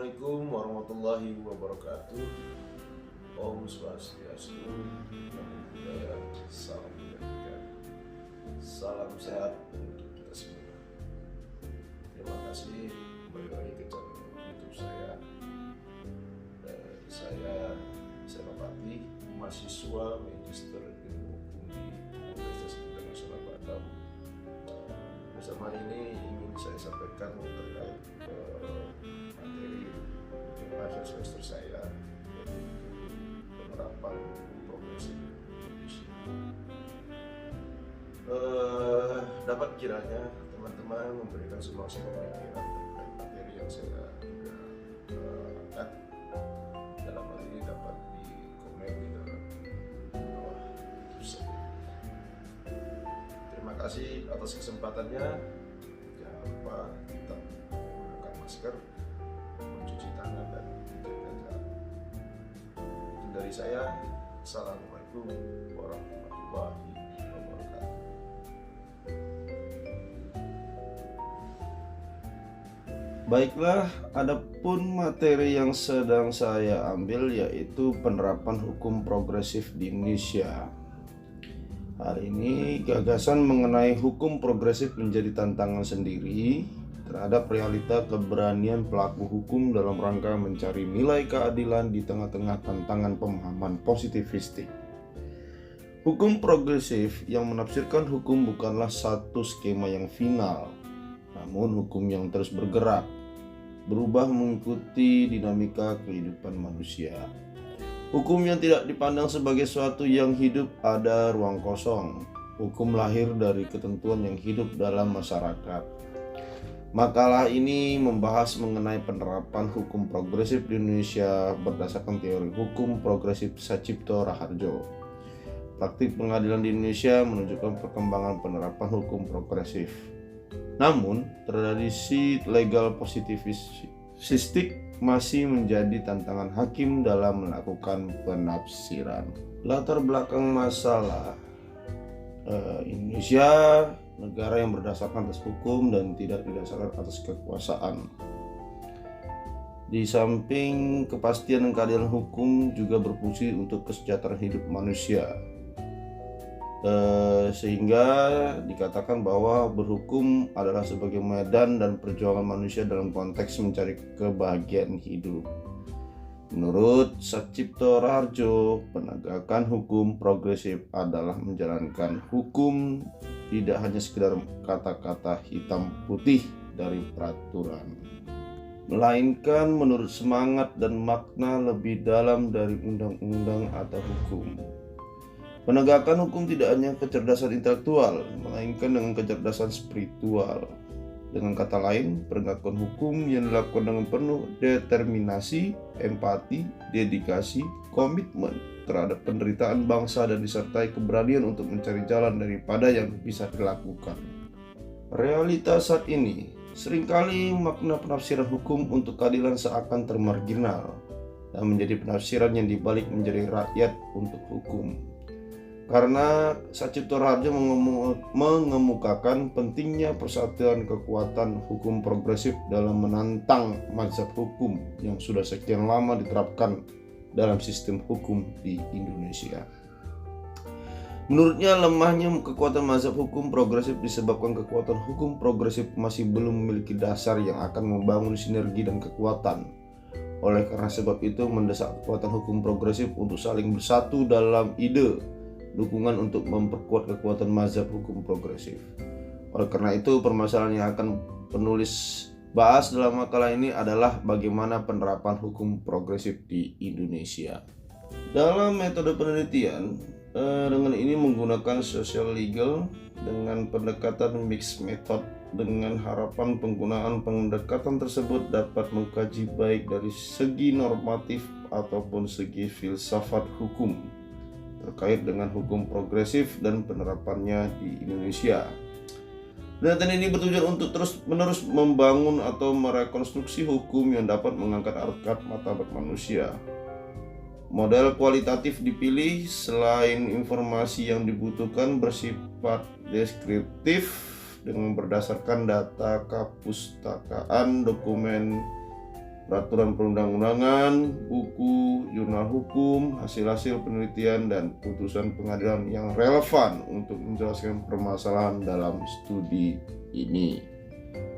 Assalamualaikum warahmatullahi wabarakatuh. Om Swastiastu, Namo Buddhaya, salam kebajikan, salam sehat untuk kita semua. Terima kasih kembali lagi ke channel YouTube saya. Saya Senopati, mahasiswa Magister Ilmu Hukum di Universitas Internasional Batam. Bersama ini ingin saya sampaikan terkait materi akhir semester saya, yaitu penerapan progresif Indonesia. Dapat kiranya teman-teman memberikan sumbangsi pemikiran terkait materi yang saya angkat. Dalam hal ini dapat dikomen di dalam bawah YouTube. Terima kasih atas kesempatannya. Jangan lupa tetap menggunakan masker, mencuci tangan, dan menjaga jarak. Itu dari saya. Assalamualaikum warahmatullahi wabarakatuh. Baiklah, adapun materi yang sedang saya ambil yaitu penerapan hukum progresif di Indonesia. Hari ini gagasan mengenai hukum progresif menjadi tantangan sendiri terhadap realita keberanian pelaku hukum dalam rangka mencari nilai keadilan di tengah-tengah tantangan pemahaman positivistik. Hukum progresif yang menafsirkan hukum bukanlah satu skema yang final, namun hukum yang terus bergerak, berubah mengikuti dinamika kehidupan manusia. Hukum yang tidak dipandang sebagai suatu yang hidup ada ruang kosong. Hukum lahir dari ketentuan yang hidup dalam masyarakat. Makalah ini membahas mengenai penerapan hukum progresif di Indonesia berdasarkan teori hukum progresif Sacipto Raharjo. Praktik pengadilan di Indonesia menunjukkan perkembangan penerapan hukum progresif. Namun, tradisi legal positivistik masih menjadi tantangan hakim dalam melakukan penafsiran. Latar belakang masalah Indonesia, negara yang berdasarkan atas hukum dan tidak didasarkan atas kekuasaan. Di samping kepastian dan keadilan hukum juga berfungsi untuk kesejahteraan hidup manusia. Sehingga dikatakan bahwa berhukum adalah sebagai medan dan perjuangan manusia dalam konteks mencari kebahagiaan hidup. Menurut Sacipto Raharjo, penegakan hukum progresif adalah menjalankan hukum tidak hanya sekedar kata-kata hitam putih dari peraturan, melainkan menurut semangat dan makna lebih dalam dari undang-undang atau hukum. Penegakan hukum tidak hanya kecerdasan intelektual, melainkan dengan kecerdasan spiritual. Dengan kata lain, penegakan hukum yang dilakukan dengan penuh determinasi, empati, dedikasi, komitmen terhadap penderitaan bangsa dan disertai keberanian untuk mencari jalan daripada yang bisa dilakukan. Realitas saat ini, seringkali makna penafsiran hukum untuk keadilan seakan termarginal dan menjadi penafsiran yang dibalik menjadi rakyat untuk hukum. Karena Sacipto Raharjo mengemukakan pentingnya persatuan kekuatan hukum progresif dalam menantang mazhab hukum yang sudah sekian lama diterapkan dalam sistem hukum di Indonesia. Menurutnya, lemahnya kekuatan mazhab hukum progresif disebabkan kekuatan hukum progresif masih belum memiliki dasar yang akan membangun sinergi dan kekuatan. Oleh karena sebab itu, mendesak kekuatan hukum progresif untuk saling bersatu dalam ide dukungan untuk memperkuat kekuatan mazhab hukum progresif. Oleh karena itu, permasalahan yang akan penulis bahas dalam makalah ini adalah bagaimana penerapan hukum progresif di Indonesia. Dalam metode penelitian, dengan ini menggunakan social legal dengan pendekatan mixed method, dengan harapan penggunaan pendekatan tersebut dapat mengkaji baik dari segi normatif ataupun segi filsafat hukum terkait dengan hukum progresif dan penerapannya di Indonesia. Penelitian ini bertujuan untuk terus-menerus membangun atau merekonstruksi hukum yang dapat mengangkat harkat martabat manusia. Model kualitatif dipilih selain informasi yang dibutuhkan bersifat deskriptif dengan berdasarkan data kepustakaan, dokumen peraturan perundang-undangan, buku, jurnal hukum, hasil-hasil penelitian, dan putusan pengadilan yang relevan untuk menjelaskan permasalahan dalam studi ini.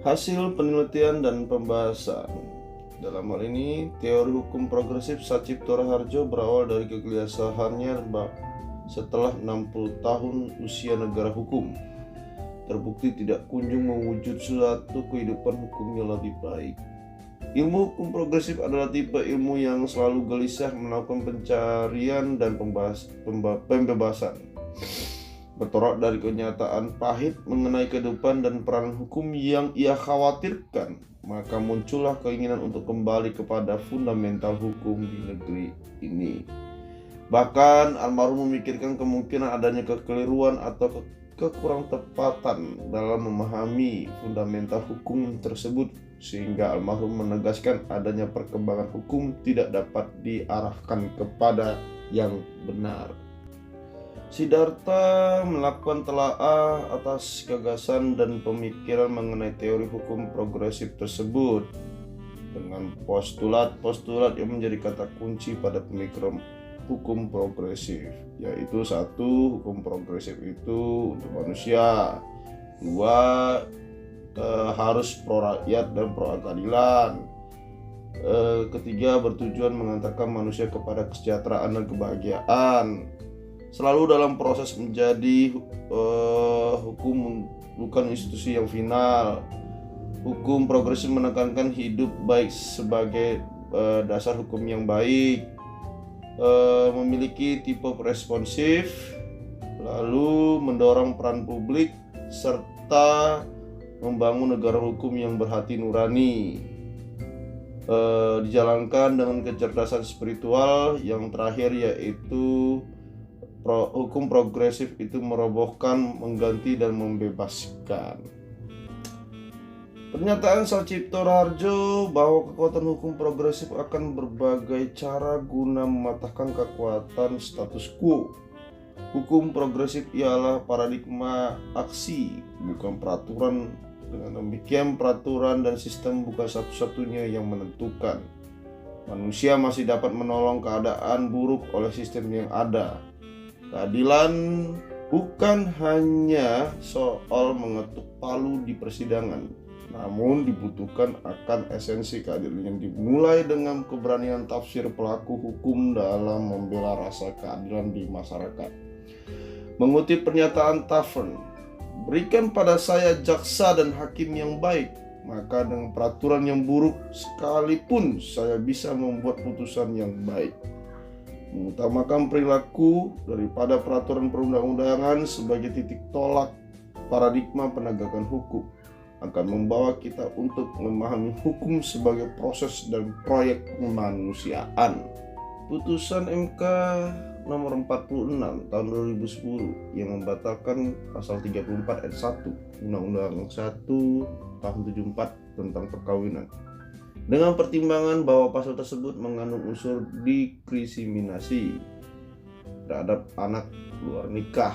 Hasil penelitian dan pembahasan. Dalam hal ini, teori hukum progresif Sacipto Raharjo berawal dari kegelisahannya setelah 60 tahun usia negara hukum. Terbukti tidak kunjung mewujud suatu kehidupan hukum yang lebih baik. Ilmu hukum progresif adalah tipe ilmu yang selalu gelisah melakukan pencarian dan pembebasan. Bertolak dari kenyataan pahit mengenai kehidupan dan peranan hukum yang ia khawatirkan, maka muncullah keinginan untuk kembali kepada fundamental hukum di negeri ini. Bahkan almarhum memikirkan kemungkinan adanya kekeliruan atau kekurang tepatan dalam memahami fundamental hukum tersebut, sehingga almarhum menegaskan adanya perkembangan hukum tidak dapat diarahkan kepada yang benar. Siddhartha melakukan telaah atas gagasan dan pemikiran mengenai teori hukum progresif tersebut dengan postulat-postulat yang menjadi kata kunci pada pemikiran hukum progresif, yaitu 1. Hukum progresif itu untuk manusia. 2. Harus pro rakyat dan pro keadilan. 3. Bertujuan mengantarkan manusia kepada kesejahteraan dan kebahagiaan. Selalu dalam proses menjadi hukum bukan institusi yang final. Hukum progresif menekankan hidup baik sebagai dasar hukum yang baik. Memiliki tipe responsif, lalu mendorong peran publik, serta membangun negara hukum yang berhati nurani. Dijalankan dengan kecerdasan spiritual. Yang terakhir yaitu hukum progresif itu merobohkan, mengganti, dan membebaskan. Pernyataan Sacipto Raharjo bahwa kekuatan hukum progresif akan berbagai cara guna mematahkan kekuatan status quo. Hukum progresif ialah paradigma aksi, bukan peraturan. Dengan demikian, peraturan dan sistem bukan satu-satunya yang menentukan. Manusia masih dapat menolong keadaan buruk oleh sistem yang ada. Keadilan bukan hanya soal mengetuk palu di persidangan, namun dibutuhkan akan esensi keadilan yang dimulai dengan keberanian tafsir pelaku hukum dalam membela rasa keadilan di masyarakat. Mengutip pernyataan Tavern, "Berikan pada saya jaksa dan hakim yang baik, maka dengan peraturan yang buruk sekalipun saya bisa membuat putusan yang baik." Mengutamakan perilaku daripada peraturan perundang-undangan sebagai titik tolak paradigma penegakan hukum akan membawa kita untuk memahami hukum sebagai proses dan proyek kemanusiaan. Putusan MK nomor 46 tahun 2010 yang membatalkan pasal 34 ayat 1 Undang-Undang 1 tahun 74 tentang perkawinan, dengan pertimbangan bahwa pasal tersebut mengandung unsur diskriminasi terhadap anak luar nikah,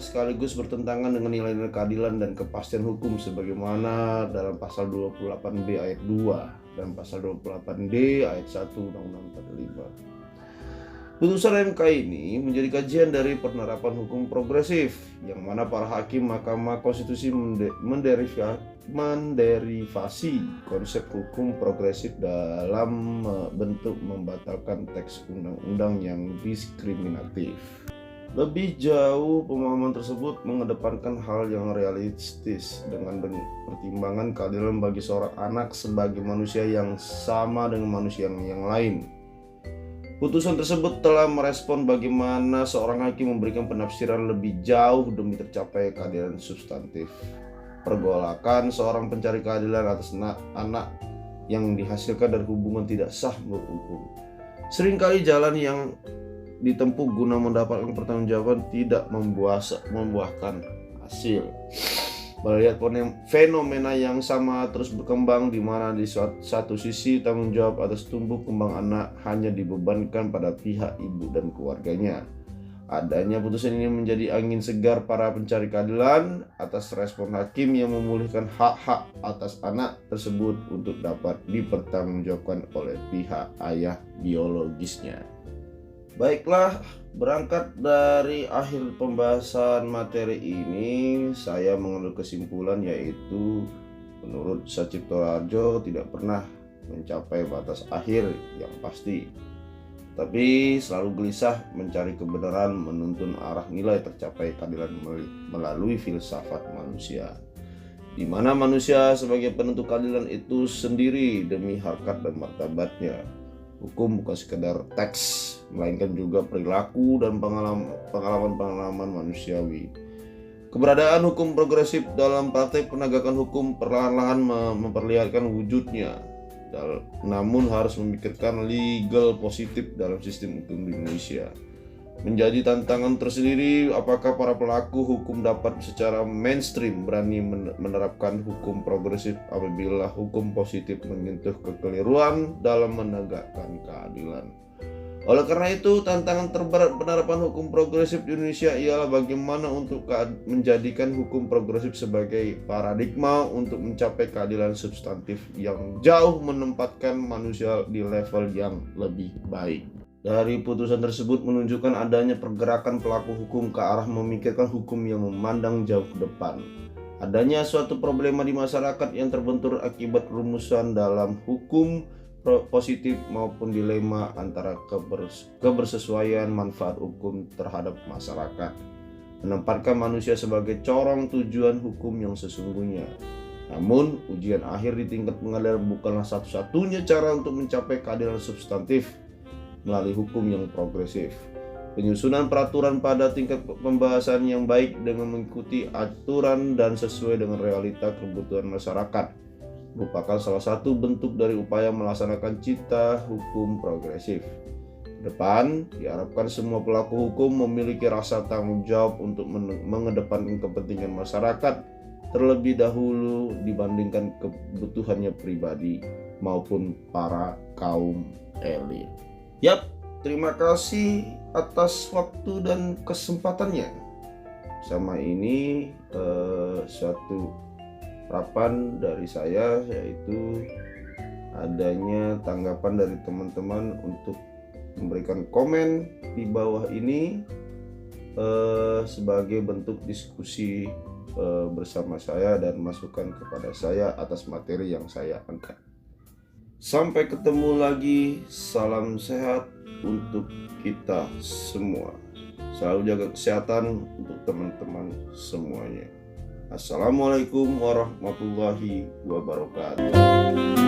sekaligus bertentangan dengan nilai-nilai keadilan dan kepastian hukum sebagaimana dalam pasal 28B ayat 2 dan pasal 28D ayat 1 Undang-Undang 45. Putusan MK ini menjadi kajian dari penerapan hukum progresif, yang mana para hakim Mahkamah Konstitusi menderivasi konsep hukum progresif dalam bentuk membatalkan teks undang-undang yang diskriminatif. Lebih jauh, pemahaman tersebut mengedepankan hal yang realistis dengan pertimbangan keadilan bagi seorang anak sebagai manusia yang sama dengan manusia yang lain. Putusan tersebut telah merespon bagaimana seorang hakim memberikan penafsiran lebih jauh demi tercapai keadilan substantif. Pergolakan seorang pencari keadilan atas anak yang dihasilkan dari hubungan tidak sah menurut hukum. Seringkali jalan yang ditempuh guna mendapatkan pertanggungjawaban tidak membuahkan hasil. Melihat fenomena yang sama terus berkembang, di mana di satu sisi tanggung jawab atas tumbuh kembang anak hanya dibebankan pada pihak ibu dan keluarganya. Adanya putusan ini menjadi angin segar para pencari keadilan atas respon hakim yang memulihkan hak-hak atas anak tersebut untuk dapat dipertanggungjawabkan oleh pihak ayah biologisnya. Baiklah, berangkat dari akhir pembahasan materi ini, saya mengambil kesimpulan yaitu menurut Sacipto Harjo tidak pernah mencapai batas akhir yang pasti, tapi selalu gelisah mencari kebenaran, menuntun arah nilai tercapai keadilan melalui filsafat manusia, di mana manusia sebagai penentu keadilan itu sendiri demi harkat dan martabatnya. Hukum bukan sekedar teks, melainkan juga perilaku dan pengalaman manusiawi. Keberadaan hukum progresif dalam praktek penegakan hukum perlahan-lahan memperlihatkan wujudnya, namun harus memikirkan legal positif dalam sistem hukum di Indonesia. Menjadi tantangan tersendiri apakah para pelaku hukum dapat secara mainstream berani menerapkan hukum progresif apabila hukum positif menyentuh kekeliruan dalam menegakkan keadilan. Oleh karena itu, tantangan terberat penerapan hukum progresif di Indonesia ialah bagaimana untuk menjadikan hukum progresif sebagai paradigma untuk mencapai keadilan substantif yang jauh menempatkan manusia di level yang lebih baik. Dari putusan tersebut menunjukkan adanya pergerakan pelaku hukum ke arah memikirkan hukum yang memandang jauh ke depan. Adanya suatu problema di masyarakat yang terbentur akibat rumusan dalam hukum positif maupun dilema antara kebersesuaian manfaat hukum terhadap masyarakat, menempatkan manusia sebagai corong tujuan hukum yang sesungguhnya. Namun, ujian akhir di tingkat pengadilan bukanlah satu-satunya cara untuk mencapai keadilan substantif melalui hukum yang progresif. Penyusunan peraturan pada tingkat pembahasan yang baik dengan mengikuti aturan dan sesuai dengan realita kebutuhan masyarakat merupakan salah satu bentuk dari upaya melaksanakan cita hukum progresif. Depan, diharapkan semua pelaku hukum memiliki rasa tanggung jawab untuk mengedepankan kepentingan masyarakat terlebih dahulu dibandingkan kebutuhannya pribadi maupun para kaum elit. Yap, terima kasih atas waktu dan kesempatannya. Sama ini suatu harapan dari saya, yaitu adanya tanggapan dari teman-teman untuk memberikan komen di bawah ini sebagai bentuk diskusi bersama saya dan masukan kepada saya atas materi yang saya angkat. Sampai ketemu lagi, salam sehat untuk kita semua. Selalu jaga kesehatan untuk teman-teman semuanya. Assalamualaikum warahmatullahi wabarakatuh.